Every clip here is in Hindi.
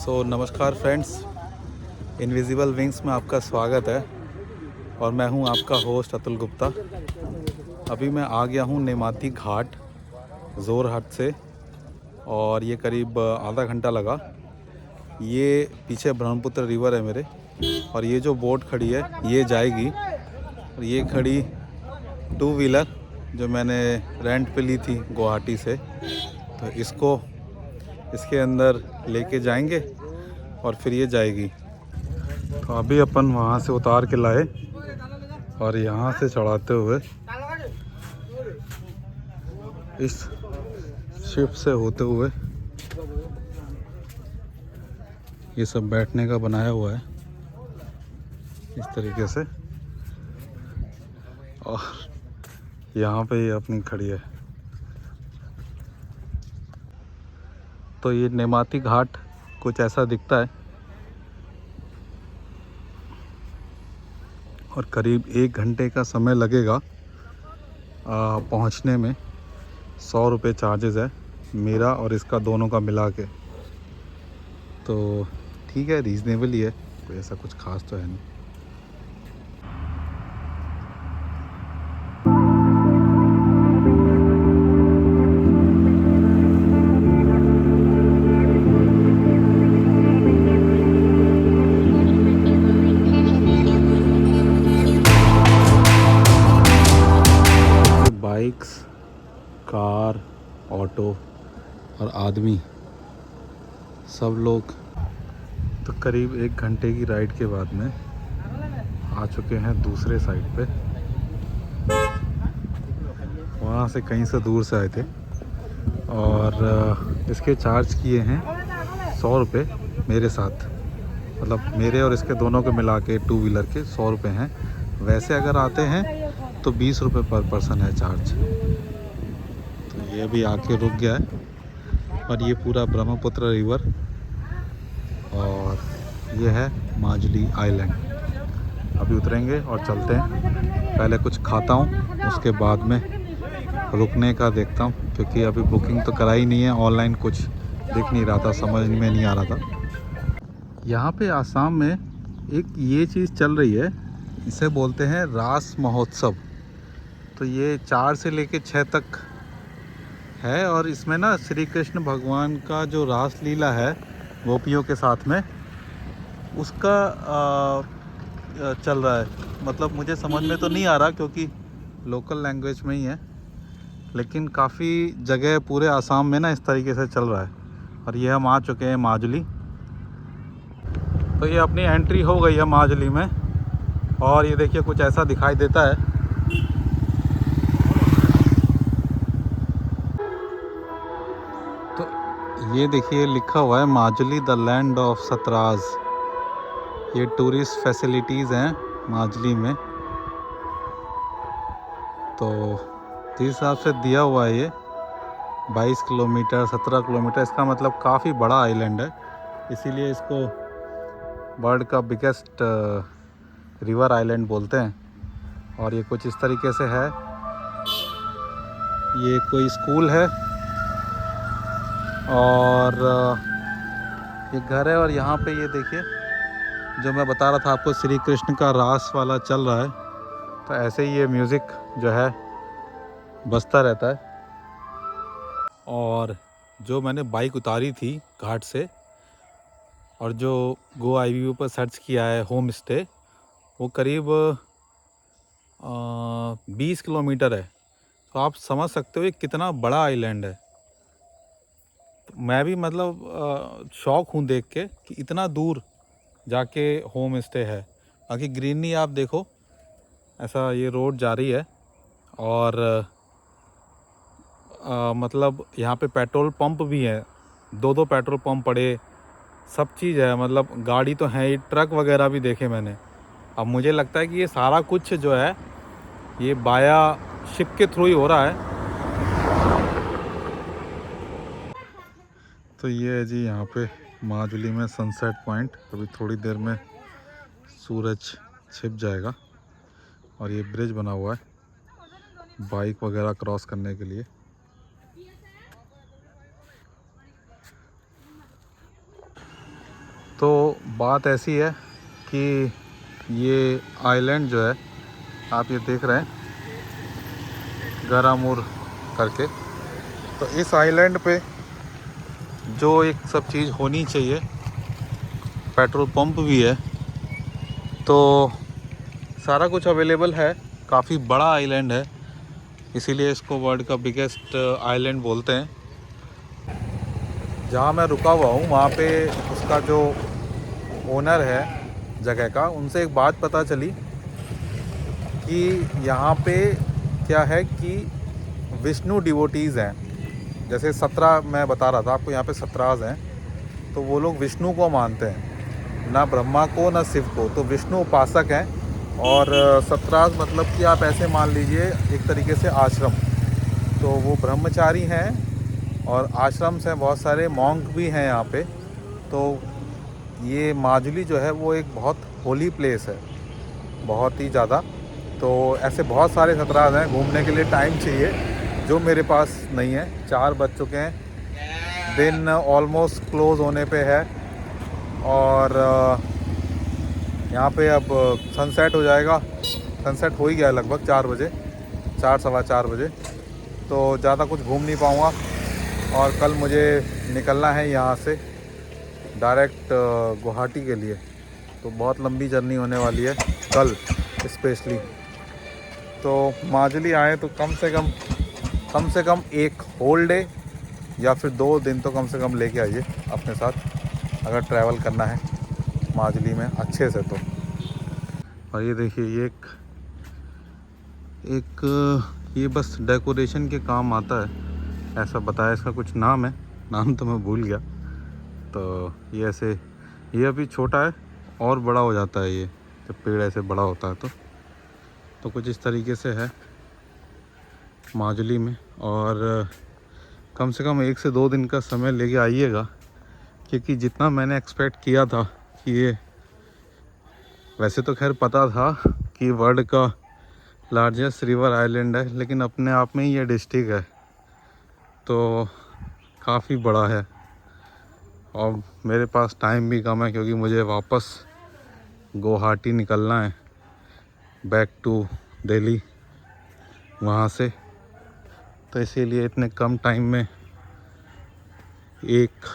नमस्कार फ्रेंड्स, इनविजिबल विंग्स में आपका स्वागत है और मैं हूं आपका होस्ट अतुल गुप्ता। अभी मैं आ गया हूं नेमाती घाट जोरहाट से और ये करीब आधा घंटा लगा। ये पीछे ब्रह्मपुत्र रिवर है मेरे, और ये जो बोट खड़ी है ये जाएगी, और ये खड़ी टू व्हीलर जो मैंने रेंट पे ली थी गुवाहाटी से, तो इसके अंदर लेके जाएंगे और फिर ये जाएगी। तो अभी अपन वहाँ से उतार के लाए और यहाँ से चढ़ाते हुए इस शिप से होते हुए, ये सब बैठने का बनाया हुआ है इस तरीके से, और यहाँ पे ये अपनी खड़ी है। तो ये नेमाती घाट कुछ ऐसा दिखता है और करीब 1 घंटे का समय लगेगा पहुँचने में। 100 रुपये चार्जेस है मेरा और इसका दोनों का मिला के। तो ठीक है, रीज़नेबल ही है, कोई ऐसा कुछ खास तो है नहीं। बाइक्स, कार, ऑटो और आदमी सब लोग तो करीब 1 घंटे की राइड के बाद में आ चुके हैं दूसरे साइड पे। वहाँ से कहीं से दूर से आए थे और इसके चार्ज किए हैं 100 रुपये मेरे साथ, मतलब मेरे और इसके दोनों के मिला के टू व्हीलर के 100 रुपये हैं। वैसे अगर आते हैं तो 20 रुपये पर पर्सन है चार्ज। तो ये भी आके रुक गया है और ये पूरा ब्रह्मपुत्र रिवर, और ये है माजुली आइलैंड। अभी उतरेंगे और चलते हैं। पहले कुछ खाता हूँ, उसके बाद में रुकने का देखता हूँ, क्योंकि अभी बुकिंग तो कराई नहीं है। ऑनलाइन कुछ दिख नहीं रहा था, समझ में नहीं आ रहा था। यहाँ पे आसाम में एक ये चीज़ चल रही है, इसे बोलते हैं रास महोत्सव। तो ये 4 से लेके 6 तक है, और इसमें ना श्री कृष्ण भगवान का जो रास लीला है गोपियों के साथ में, उसका चल रहा है। मतलब मुझे समझ में तो नहीं आ रहा क्योंकि लोकल लैंग्वेज में ही है, लेकिन काफ़ी जगह पूरे आसाम में ना इस तरीके से चल रहा है। और ये हम आ चुके हैं माजुली। तो ये अपनी एंट्री हो गई है माजुली में, और ये देखिए कुछ ऐसा दिखाई देता है। तो ये देखिए लिखा हुआ है माजुली द लैंड ऑफ सतराज। ये टूरिस्ट फैसिलिटीज़ हैं माजुली में। तो जिस हिसाब से दिया हुआ है ये 22 किलोमीटर 17 किलोमीटर, इसका मतलब काफ़ी बड़ा आइलैंड है, इसीलिए इसको वर्ल्ड का बिगेस्ट रिवर आइलैंड बोलते हैं। और ये कुछ इस तरीके से है। ये कोई स्कूल है और ये घर है, और यहाँ पे ये देखिए जो मैं बता रहा था आपको, श्री कृष्ण का रास वाला चल रहा है। तो ऐसे ही ये म्यूज़िक जो है बजता रहता है। और जो मैंने बाइक उतारी थी घाट से, और जो गो आई पर सर्च किया है होम स्टे, वो करीब 20 किलोमीटर है। तो आप समझ सकते हो ये कितना बड़ा आइलैंड है। तो मैं भी मतलब शौक हूँ देख के कि इतना दूर जाके होम स्टे है। बाकी ग्रीनरी आप देखो, ऐसा ये रोड जा रही है, और मतलब यहाँ पे पेट्रोल पंप भी है, 2 पेट्रोल पंप पड़े, सब चीज़ है। मतलब गाड़ी तो है ही, ट्रक वगैरह भी देखे मैंने। अब मुझे लगता है कि ये सारा कुछ जो है ये बाया शिप के थ्रू ही हो रहा है। तो ये है जी यहाँ पे माजुली में सनसेट पॉइंट। अभी थोड़ी देर में सूरज छिप जाएगा, और ये ब्रिज बना हुआ है बाइक वगैरह क्रॉस करने के लिए। तो बात ऐसी है कि ये आइलैंड जो है आप ये देख रहे हैं गरामूर करके, तो इस आइलैंड पे जो एक सब चीज़ होनी चाहिए, पेट्रोल पंप भी है, तो सारा कुछ अवेलेबल है। काफ़ी बड़ा आइलैंड है, इसीलिए इसको वर्ल्ड का बिगेस्ट आइलैंड बोलते हैं। जहाँ मैं रुका हुआ हूँ वहाँ पे उसका जो ओनर है जगह का, उनसे एक बात पता चली कि यहाँ पे क्या है कि विष्णु डिवोटीज़ हैं। जैसे 17 मैं बता रहा था आपको, यहाँ पे 17 हैं, तो वो लोग विष्णु को मानते हैं, ना ब्रह्मा को ना शिव को, तो विष्णु उपासक हैं। और 17 मतलब कि आप ऐसे मान लीजिए एक तरीके से आश्रम, तो वो ब्रह्मचारी हैं और आश्रम से बहुत सारे मॉन्क भी हैं यहाँ पे। तो ये माजुली जो है वो एक बहुत होली प्लेस है, बहुत ही ज़्यादा। तो ऐसे बहुत सारे 17 हैं, घूमने के लिए टाइम चाहिए जो मेरे पास नहीं है। 4 बज चुके हैं, दिन ऑलमोस्ट क्लोज़ होने पे है और यहाँ पे अब सनसेट हो जाएगा। सनसेट हो ही गया लगभग 4 बजे, 4 सवा 4 बजे। तो ज़्यादा कुछ घूम नहीं पाऊँगा और कल मुझे निकलना है यहाँ से डायरेक्ट गुवाहाटी के लिए। तो बहुत लंबी जर्नी होने वाली है कल स्पेशली। तो माजुली आए तो कम से कम एक होल डे या फिर 2 दिन तो कम से कम लेके आइए अपने साथ, अगर ट्रैवल करना है माजुली में अच्छे से तो। और ये देखिए ये ये बस डेकोरेशन के काम आता है, ऐसा बताया। इसका कुछ नाम है, नाम तो मैं भूल गया। तो ये ऐसे, ये अभी छोटा है और बड़ा हो जाता है ये जब पेड़ ऐसे बड़ा होता है तो कुछ इस तरीके से है माजुली में। और कम से कम 1 से 2 दिन का समय लेके आइएगा, क्योंकि जितना मैंने एक्सपेक्ट किया था कि ये, वैसे तो खैर पता था कि वर्ल्ड का लार्जेस्ट रिवर आइलैंड है, लेकिन अपने आप में ही ये डिस्ट्रिक्ट है तो काफ़ी बड़ा है। और मेरे पास टाइम भी कम है क्योंकि मुझे वापस गुवाहाटी निकलना है, बैक टू दिल्ली वहाँ से। तो इसीलिए इतने कम टाइम में 1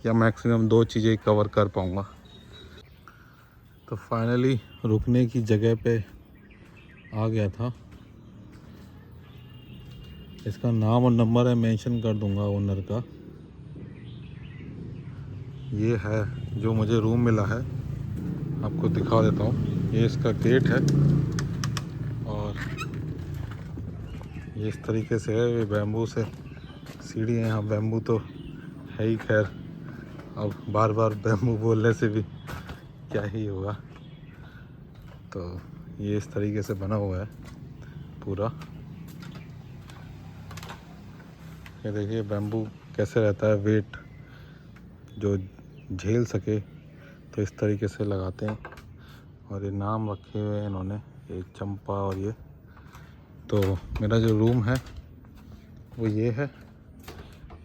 या मैक्सिमम 2 चीज़ें कवर कर पाऊँगा। तो फाइनली रुकने की जगह पे आ गया था। इसका नाम और नंबर है, मेंशन कर दूंगा ओनर का। ये है जो मुझे रूम मिला है, आपको दिखा देता हूँ। ये इसका गेट है और ये इस तरीके से है, ये बैम्बू से सीढ़ी है। यहाँ बैम्बू तो है ही, खैर अब बार बार बैम्बू बोलने से भी क्या ही होगा। तो ये इस तरीके से बना हुआ है पूरा। ये देखिए बैम्बू कैसे रहता है, वेट जो झेल सके, तो इस तरीके से लगाते हैं। और ये नाम रखे हुए हैं इन्होंने, ये चंपा। और ये तो मेरा जो रूम है वो ये है,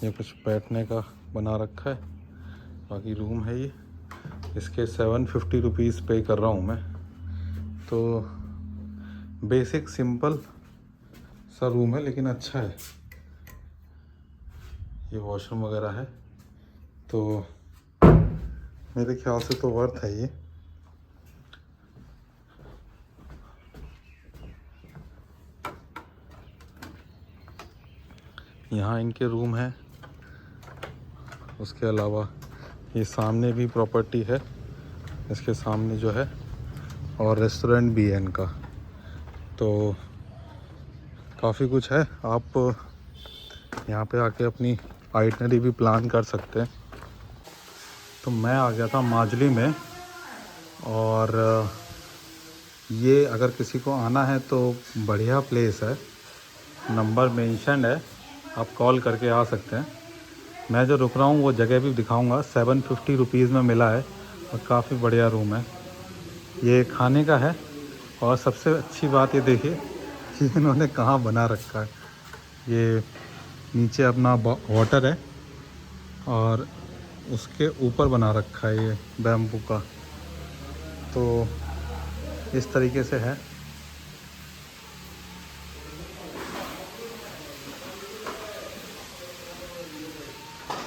ये कुछ बैठने का बना रखा है, बाकी रूम है ये। इसके 750 रुपीज़ पे कर रहा हूँ मैं। तो बेसिक सिंपल सा रूम है लेकिन अच्छा है। ये वॉशरूम वगैरह है, तो मेरे ख्याल से तो वर्थ है ये। यहाँ इनके रूम है, उसके अलावा ये सामने भी प्रॉपर्टी है, इसके सामने जो है, और रेस्टोरेंट भी है इनका। तो काफ़ी कुछ है, आप यहाँ पे आके अपनी आइटनरी भी प्लान कर सकते हैं। तो मैं आ गया था माजुली में, और ये अगर किसी को आना है तो बढ़िया प्लेस है, नंबर मेंशन है, आप कॉल करके आ सकते हैं। मैं जो रुक रहा हूँ वो जगह भी दिखाऊंगा। 750 रुपीज़ में मिला है और काफ़ी बढ़िया रूम है। ये खाने का है, और सबसे अच्छी बात ये देखिए कि इन्होंने कहाँ बना रखा है। ये नीचे अपना वाटर है और उसके ऊपर बना रखा है ये बैम्बू का। तो इस तरीके से है।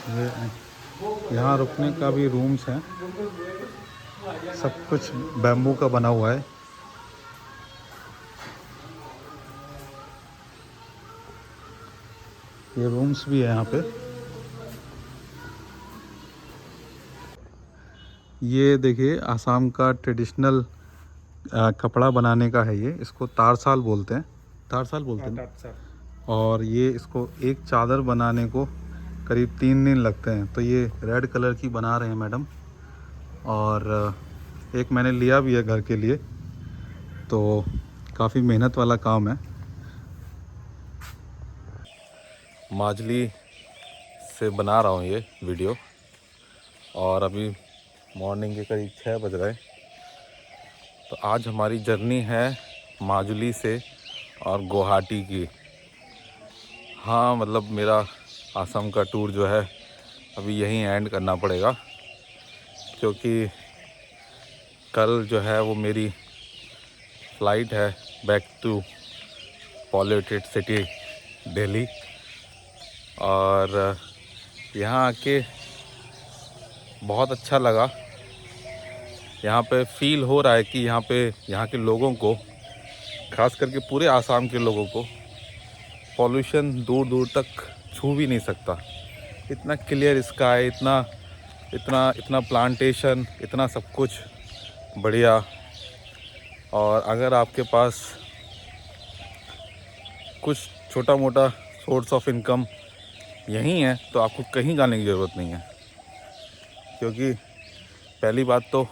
ये यहाँ रुकने का भी रूम्स हैं, सब कुछ बैम्बू का बना हुआ है। ये रूम्स भी है यहाँ पे। ये देखिए आसाम का ट्रेडिशनल कपड़ा बनाने का है ये। इसको तारसाल बोलते हैं, तारसाल बोलते हैं। और ये इसको एक चादर बनाने को करीब 3 दिन लगते हैं। तो ये रेड कलर की बना रहे हैं मैडम, और एक मैंने लिया भी है घर के लिए। तो काफ़ी मेहनत वाला काम है। माजली से बना रहा हूँ ये वीडियो, और अभी मॉर्निंग के करीब 6 बज रहे हैं। तो आज हमारी जर्नी है माजुली से और गुवाहाटी की। हाँ मतलब मेरा आसाम का टूर जो है अभी यहीं एंड करना पड़ेगा, क्योंकि कल जो है वो मेरी फ़्लाइट है back to polluted city Delhi. और यहाँ आके बहुत अच्छा लगा। यहाँ पे फ़ील हो रहा है कि यहाँ के लोगों को, ख़ास करके पूरे आसाम के लोगों को, पॉल्यूशन दूर दूर तक छू भी नहीं सकता। इतना क्लियर स्काई, इतना प्लांटेशन, इतना सब कुछ बढ़िया। और अगर आपके पास कुछ छोटा मोटा सोर्स ऑफ इनकम यहीं है तो आपको कहीं जाने की ज़रूरत नहीं है, क्योंकि पहली बात तो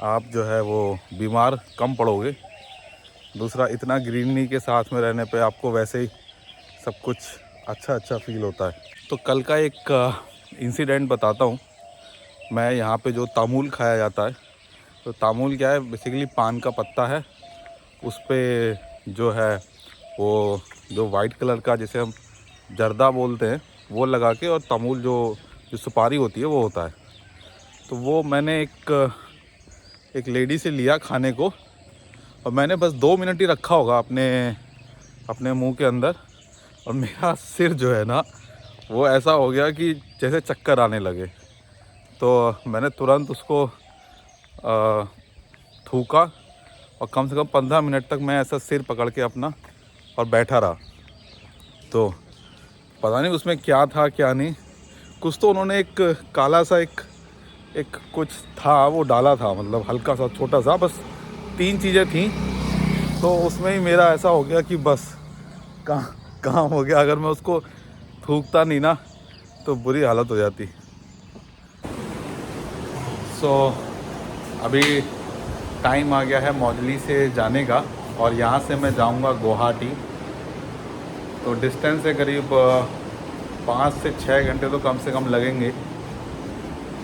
आप जो है वो बीमार कम पड़ोगे। दूसरा, इतना ग्रीनरी के साथ में रहने पे आपको वैसे ही सब कुछ अच्छा फील होता है। तो कल का एक इंसिडेंट बताता हूँ। मैं यहाँ पे जो तामुल खाया जाता है, तो तामुल क्या है, बेसिकली पान का पत्ता है। उस पे जो है वो जो वाइट कलर का, जिसे हम जर्दा बोलते हैं, वो लगा के, और तामुल जो सुपारी होती है वो होता है। तो वो मैंने एक लेडी से लिया खाने को, और मैंने बस 2 मिनट ही रखा होगा अपने मुंह के अंदर, और मेरा सिर जो है ना वो ऐसा हो गया कि जैसे चक्कर आने लगे। तो मैंने तुरंत उसको थूका, और कम से कम 15 मिनट तक मैं ऐसा सिर पकड़ के अपना और बैठा रहा। तो पता नहीं उसमें क्या था क्या नहीं। कुछ तो उन्होंने एक काला सा एक कुछ था वो डाला था, मतलब हल्का सा छोटा सा, बस 3 चीज़ें थी। तो उसमें ही मेरा ऐसा हो गया कि बस काम हो गया। अगर मैं उसको थूकता नहीं ना तो बुरी हालत हो जाती। सो अभी टाइम आ गया है मौजली से जाने का, और यहाँ से मैं जाऊँगा गुवाहाटी। तो डिस्टेंस है करीब 5 से 6 घंटे तो कम से कम लगेंगे।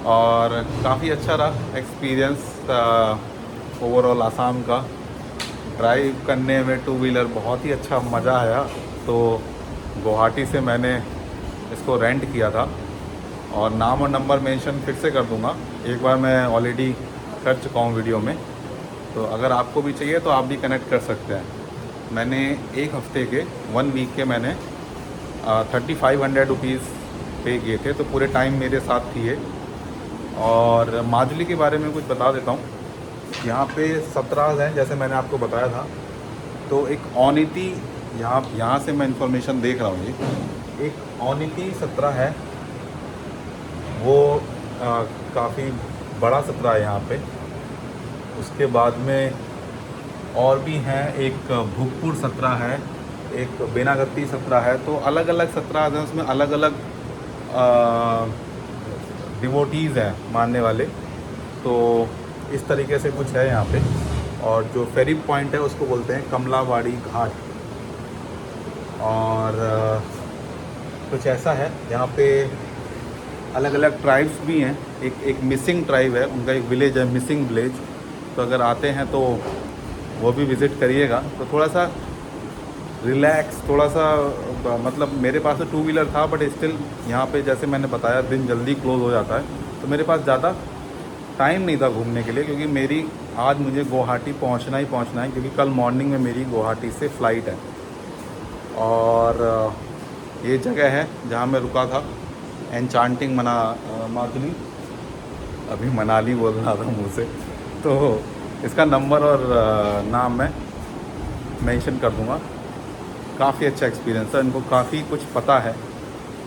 और काफ़ी अच्छा रहा एक्सपीरियंस ओवरऑल आसाम का। ड्राइव करने में 2 व्हीलर बहुत ही अच्छा मज़ा आया। तो गुवाहाटी से मैंने इसको रेंट किया था, और नाम और नंबर मेंशन फिर से कर दूंगा। एक बार मैं ऑलरेडी कर चुका हूँ वीडियो में, तो अगर आपको भी चाहिए तो आप भी कनेक्ट कर सकते हैं। मैंने 1 हफ्ते के 1 वीक के मैंने 3500 रुपीज़ पे किए थे। तो पूरे टाइम मेरे साथ थी ये। और माजुली के बारे में कुछ बता देता हूँ। यहाँ पे 17 हैं, जैसे मैंने आपको बताया था। तो एक ऑनिति, यहाँ से मैं इंफॉर्मेशन देख रहा हूँ, ये एक ऑनिति 17 है, वो काफ़ी बड़ा 17 है यहाँ पे। उसके बाद में और भी हैं, एक भूगपुर 17 है, एक बेनागत्ती 17 है। तो अलग अलग 17 हैं, उसमें अलग अलग डिवोटीज़ हैं, मानने वाले। तो इस तरीके से कुछ है यहाँ पे। और जो फेरी पॉइंट है उसको बोलते हैं कमलावाड़ी घाट। और कुछ ऐसा है यहाँ पे। अलग अलग ट्राइब्स भी हैं। एक मिसिंग ट्राइब है, उनका एक विलेज है मिसिंग विलेज। तो अगर आते हैं तो वो भी विज़िट करिएगा। तो थोड़ा सा रिलैक्स थोड़ा सा मतलब मेरे पास तो 2 व्हीलर था, बट स्टिल यहाँ पे जैसे मैंने बताया दिन जल्दी क्लोज़ हो जाता है, तो मेरे पास ज़्यादा टाइम नहीं था घूमने के लिए, क्योंकि मेरी आज मुझे गुवाहाटी पहुँचना ही पहुँचना है, क्योंकि कल मॉर्निंग में मेरी गुवाहाटी से फ़्लाइट है। और ये जगह है जहाँ मैं रुका था, एनचांटिंग माजुली, अभी मनाली बोल रहा था मुँह से, तो इसका नंबर और नाम मैं मेंशन कर दूँगा। काफ़ी अच्छा एक्सपीरियंस है, इनको काफ़ी कुछ पता है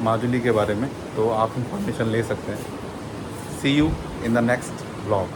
माजुली के बारे में, तो आप इंफॉर्मेशन ले सकते हैं। See you in the next vlog.